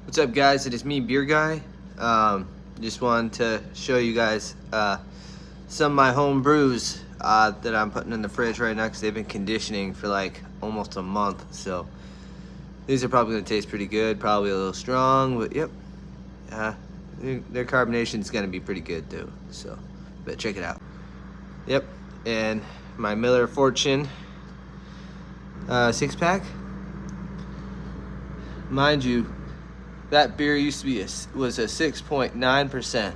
What's up, guys? It is me, Beer Guy. Just wanted to show you guys some of my home brews that I'm putting in the fridge right now because they've been conditioning for like almost a month. So these are probably going to taste pretty good, probably a little strong, but yep. Their carbonation is going to be pretty good too. So, but check it out. Yep, and my Miller Fortune 6-pack. Mind you, that beer used to be was a 6.9%.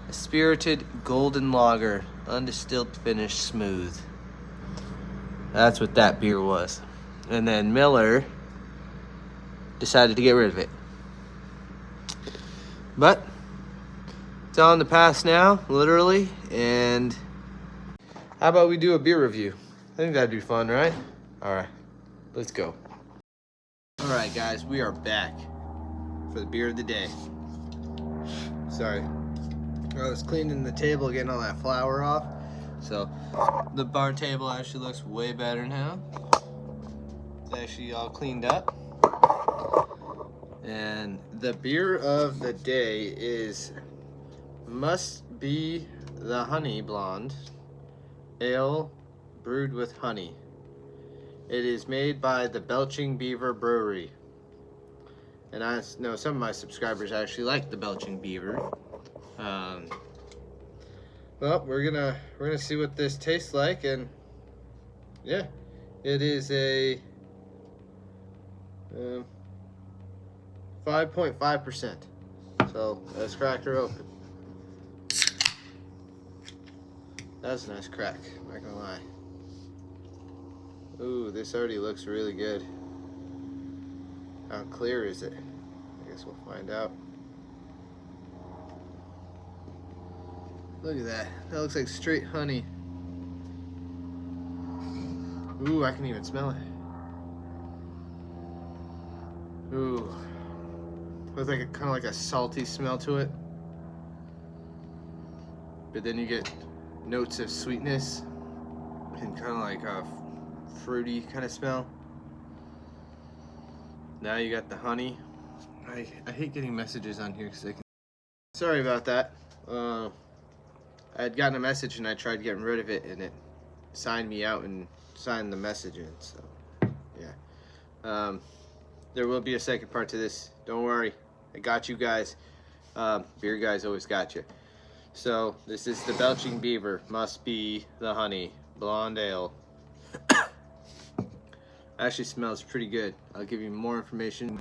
A spirited golden lager, undistilled finish smooth. That's what that beer was. And then Miller decided to get rid of it. But it's all in the past now, literally. And how about we do a beer review? I think that'd be fun, right? All right, let's go. All right, guys, we are back for the beer of the day. Sorry, I was cleaning the table, getting all that flour off. So the bar table actually looks way better now. It's actually all cleaned up. And the beer of the day is Must Be the Honey Blonde Ale brewed with honey. It is made by the Belching Beaver Brewery. And I know some of my subscribers actually like the Belching Beaver. Well, we're gonna see what this tastes like, and yeah, it is a 5.5%. So let's crack her open. That's a nice crack, I'm not gonna lie. Ooh, this already looks really good. How clear is it? I guess we'll find out. Look at that. That looks like straight honey. Ooh, I can even smell it. Ooh. Looks like kind of like a salty smell to it. But then you get notes of sweetness and kind of like a fruity kind of smell. Now you got the honey. I hate getting messages on here because I can. Sorry about that. I had gotten a message and I tried getting rid of it and it signed me out and signed the message in. So yeah, there will be a second part to this. Don't worry, I got you guys. Beer Guys always got you. So this is the Belching Beaver Must Be the Honey Blonde Ale. Actually smells pretty good. I'll give you more information